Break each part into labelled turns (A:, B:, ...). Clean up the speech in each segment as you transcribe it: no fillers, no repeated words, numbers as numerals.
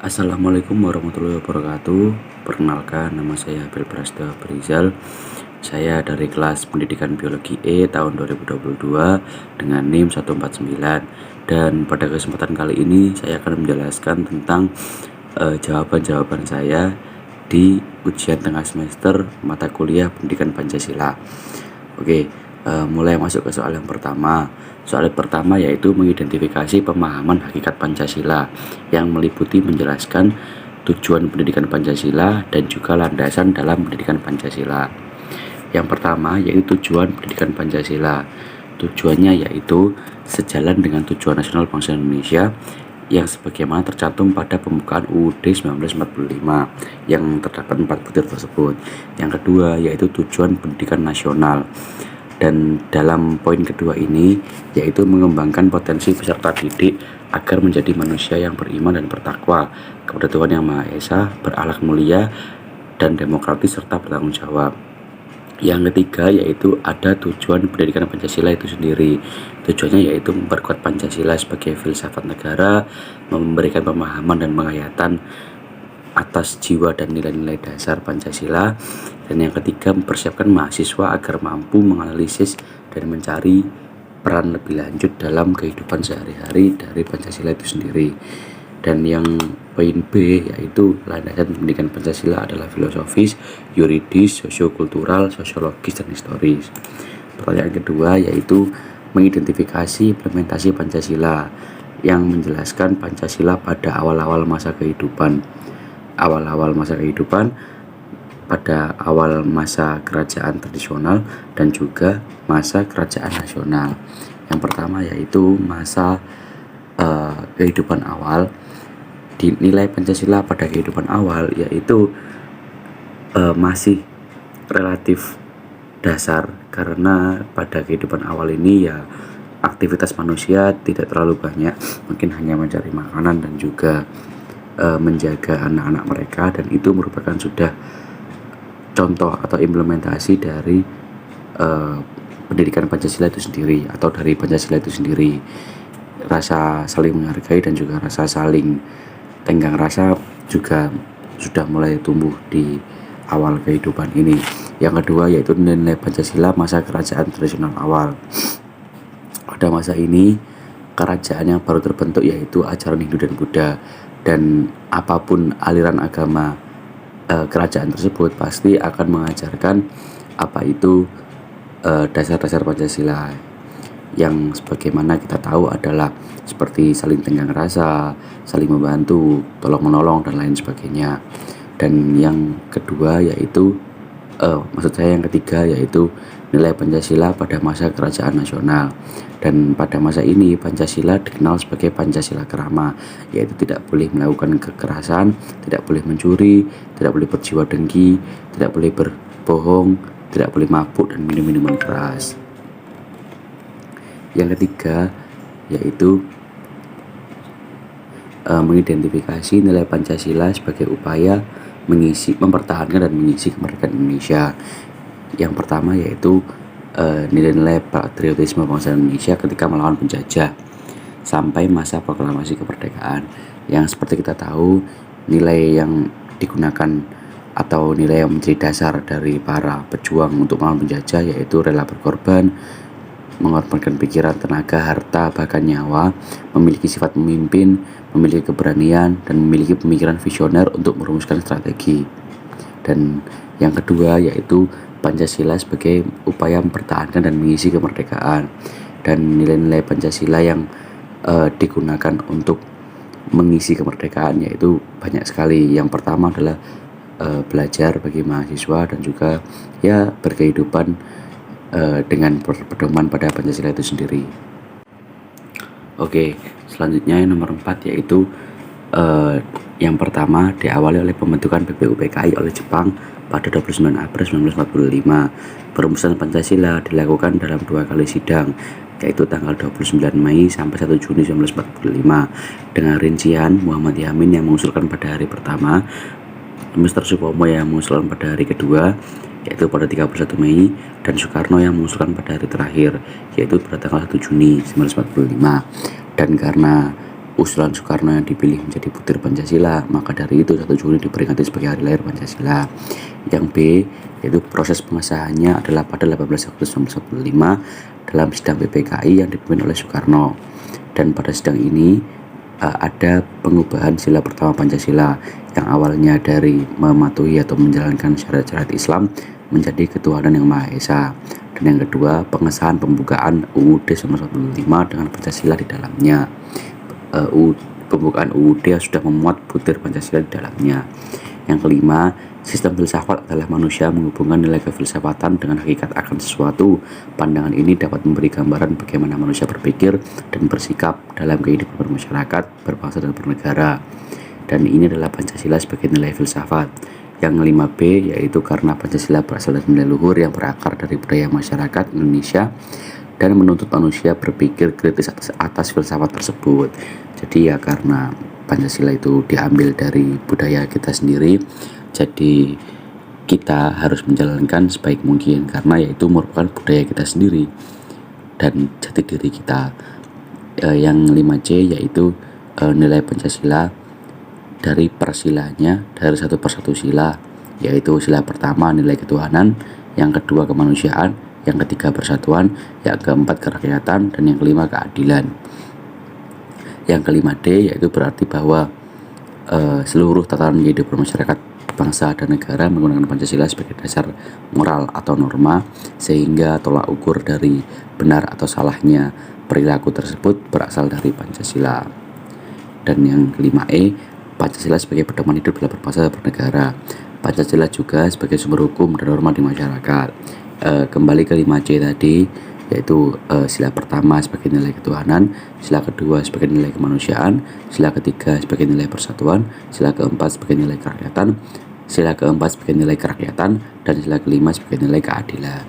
A: Assalamualaikum warahmatullahi wabarakatuh. Perkenalkan, nama saya Abel Prasta Berizal. Saya dari kelas Pendidikan Biologi E tahun 2022 dengan NIM 149. Dan pada kesempatan kali ini saya akan menjelaskan tentang jawaban-jawaban saya di ujian tengah semester mata kuliah Pendidikan Pancasila. Oke, mulai masuk ke soal yang pertama. Soal pertama yaitu mengidentifikasi pemahaman hakikat Pancasila yang meliputi menjelaskan tujuan pendidikan Pancasila dan juga landasan dalam pendidikan Pancasila. Yang pertama yaitu tujuan pendidikan Pancasila. Tujuannya yaitu sejalan dengan tujuan nasional bangsa Indonesia yang sebagaimana tercantum pada pembukaan UUD 1945 yang terdapat 4 butir tersebut. Yang kedua yaitu tujuan pendidikan nasional. Dan dalam poin kedua ini yaitu mengembangkan potensi peserta didik agar menjadi manusia yang beriman dan bertakwa kepada Tuhan Yang Maha Esa, berakhlak mulia dan demokratis serta bertanggung jawab. Yang ketiga yaitu ada tujuan pendidikan Pancasila itu sendiri. Tujuannya yaitu memperkuat Pancasila sebagai filsafat negara, memberikan pemahaman dan penghayatan atas jiwa dan nilai-nilai dasar Pancasila. Dan yang ketiga, mempersiapkan mahasiswa agar mampu menganalisis dan mencari peran lebih lanjut dalam kehidupan sehari-hari dari Pancasila itu sendiri. Dan yang poin B yaitu landasan pendidikan Pancasila adalah filosofis, yuridis, sosiokultural, sosiologis, dan historis. Pertanyaan kedua yaitu mengidentifikasi implementasi Pancasila yang menjelaskan Pancasila pada awal-awal masa kehidupan. Pada awal masa kerajaan tradisional dan juga masa kerajaan nasional. Yang pertama yaitu masa kehidupan awal. Dinilai Pancasila pada kehidupan awal yaitu masih relatif dasar, karena pada kehidupan awal ini ya aktivitas manusia tidak terlalu banyak, mungkin hanya mencari makanan dan juga menjaga anak-anak mereka, dan itu merupakan sudah contoh atau implementasi dari pendidikan Pancasila itu sendiri atau dari Pancasila itu sendiri. Rasa saling menghargai dan juga rasa saling tenggang rasa juga sudah mulai tumbuh di awal kehidupan ini. Yang kedua yaitu nilai Pancasila masa kerajaan tradisional awal. Pada masa ini kerajaan yang baru terbentuk yaitu ajaran Hindu dan Buddha, dan apapun aliran agama kerajaan tersebut pasti akan mengajarkan apa itu dasar-dasar Pancasila, yang sebagaimana kita tahu adalah seperti saling tenggang rasa, saling membantu, tolong menolong, dan lain sebagainya. Dan yang kedua yaitu yang ketiga yaitu nilai Pancasila pada masa kerajaan nasional. Dan pada masa ini Pancasila dikenal sebagai Pancasila Krama, yaitu tidak boleh melakukan kekerasan, tidak boleh mencuri, tidak boleh berjiwa dengki, tidak boleh berbohong, tidak boleh mabuk dan minum minuman keras. Yang ketiga yaitu mengidentifikasi nilai Pancasila sebagai upaya mempertahankan dan mengisi kemerdekaan Indonesia. Yang pertama yaitu nilai-nilai patriotisme bangsa Indonesia ketika melawan penjajah sampai masa proklamasi kemerdekaan, yang seperti kita tahu nilai yang digunakan atau nilai yang menjadi dasar dari para pejuang untuk melawan penjajah yaitu rela berkorban, mengorbankan pikiran, tenaga, harta, bahkan nyawa, memiliki sifat pemimpin, memiliki keberanian, dan memiliki pemikiran visioner untuk merumuskan strategi. Dan yang kedua yaitu Pancasila sebagai upaya mempertahankan dan mengisi kemerdekaan. Dan nilai-nilai Pancasila yang digunakan untuk mengisi kemerdekaan yaitu banyak sekali. Yang pertama adalah belajar bagi mahasiswa dan juga ya berkehidupan dengan pedoman pada Pancasila itu sendiri. Oke, selanjutnya yang nomor 4 yaitu yang pertama diawali oleh pembentukan BPUPKI oleh Jepang pada 29 April 1945. Perumusan Pancasila dilakukan dalam 2 kali sidang, yaitu tanggal 29 Mei sampai 1 Juni 1945. Dengan rincian Muhammad Yamin yang mengusulkan pada hari pertama, Mr. Supomo yang mengusulkan pada hari kedua, yaitu pada 31 Mei, dan Soekarno yang mengusulkan pada hari terakhir, yaitu pada tanggal 1 Juni 1945. Dan karena usulan Soekarno yang dipilih menjadi butir Pancasila, maka dari itu 1 Juni diperingati sebagai hari lahir Pancasila. Yang B, yaitu proses pengesahannya adalah pada 18 Agustus 1945 dalam sidang PPKI yang dipimpin oleh Soekarno. Dan pada sidang ini ada pengubahan sila pertama Pancasila yang awalnya dari mematuhi atau menjalankan syariat-syariat Islam menjadi ketuhanan yang Maha Esa. Dan yang kedua, pengesahan pembukaan UUD 1945 dengan Pancasila di dalamnya. Pembukaan UUD sudah memuat butir Pancasila di dalamnya. Yang kelima, sistem filsafat adalah manusia menghubungkan nilai kefilsafatan dengan hakikat akan sesuatu. Pandangan ini dapat memberi gambaran bagaimana manusia berpikir dan bersikap dalam kehidupan bermasyarakat, berbangsa dan bernegara. Dan ini adalah Pancasila sebagai nilai filsafat. Yang 5B, yaitu karena Pancasila berasal dari nilai luhur yang berakar dari budaya masyarakat Indonesia dan menuntut manusia berpikir kritis atas filsafat tersebut. Jadi ya karena Pancasila itu diambil dari budaya kita sendiri, jadi kita harus menjalankan sebaik mungkin karena yaitu merupakan budaya kita sendiri dan jati diri kita. Yang 5C yaitu nilai Pancasila dari persilanya, dari 1 persatu sila, yaitu sila pertama nilai ketuhanan, yang kedua kemanusiaan, yang ketiga persatuan, yang keempat kerakyatan, dan yang kelima keadilan. Yang kelima D yaitu berarti bahwa seluruh tatanan kehidupan masyarakat, bangsa dan negara menggunakan Pancasila sebagai dasar moral atau norma, sehingga tolak ukur dari benar atau salahnya perilaku tersebut berasal dari Pancasila. Dan yang kelima E, Pancasila sebagai pedoman hidup dalam berbangsa dan bernegara. Pancasila juga sebagai sumber hukum dan norma di masyarakat. Kembali ke 5C tadi, yaitu sila pertama sebagai nilai ketuhanan, sila kedua sebagai nilai kemanusiaan, sila ketiga sebagai nilai persatuan, sila keempat sebagai nilai kerakyatan, sila keempat sebagai nilai kerakyatan, dan sila kelima sebagai nilai keadilan.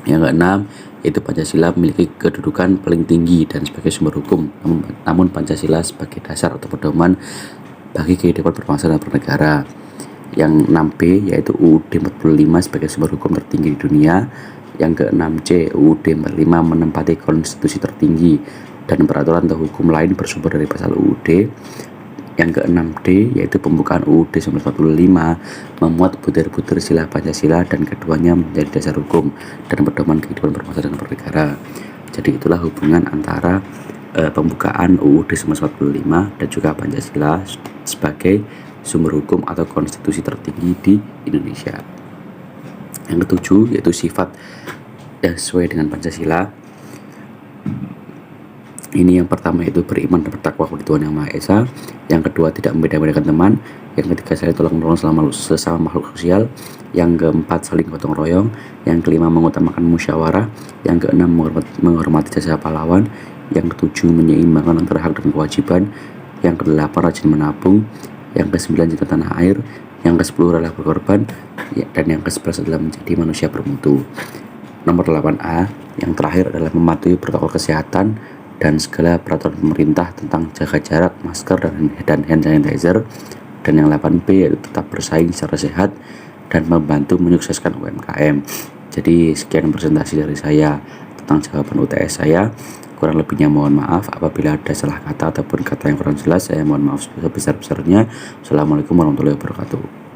A: Yang keenam, yaitu Pancasila memiliki kedudukan paling tinggi dan sebagai sumber hukum, namun Pancasila sebagai dasar atau pedoman bagi kehidupan berbangsa dan bernegara. Yang 6B yaitu UUD 45 sebagai sumber hukum tertinggi di dunia. Yang ke-6C, UUD 45 menempati konstitusi tertinggi dan peraturan atau hukum lain bersumber dari pasal UUD. Yang ke-6D yaitu pembukaan UUD 1945 memuat butir-butir sila Pancasila dan keduanya menjadi dasar hukum dan pedoman kehidupan berbangsa dan bernegara. Jadi itulah hubungan antara pembukaan UUD 1945 dan juga Pancasila sebagai sumber hukum atau konstitusi tertinggi di Indonesia. Yang ketujuh yaitu sifat yang sesuai dengan Pancasila. Ini yang pertama yaitu beriman dan bertakwa kepada Tuhan Yang Maha Esa. Yang kedua tidak membeda-bedakan teman. Yang ketiga saling tolong menolong sesama makhluk sosial. Yang keempat saling gotong royong. Yang kelima mengutamakan musyawarah. Yang keenam menghormati jasa pahlawan. Yang ketujuh menyeimbangkan antara hak dan kewajiban. Yang kedelapan rajin menabung. Yang kesembilan cinta tanah air. Yang ke-10 rela berkorban. Dan yang ke-11 adalah menjadi manusia bermutu. Nomor 8A yang terakhir adalah mematuhi protokol kesehatan dan segala peraturan pemerintah tentang jaga jarak, masker, dan hand sanitizer. Dan yang 8B yaitu tetap bersaing secara sehat dan membantu menyukseskan UMKM. Jadi sekian presentasi dari saya tentang jawaban UTS saya. Kurang lebihnya mohon maaf apabila ada salah kata ataupun kata yang kurang jelas. Saya mohon maaf sebesar-besarnya. Assalamualaikum warahmatullahi wabarakatuh.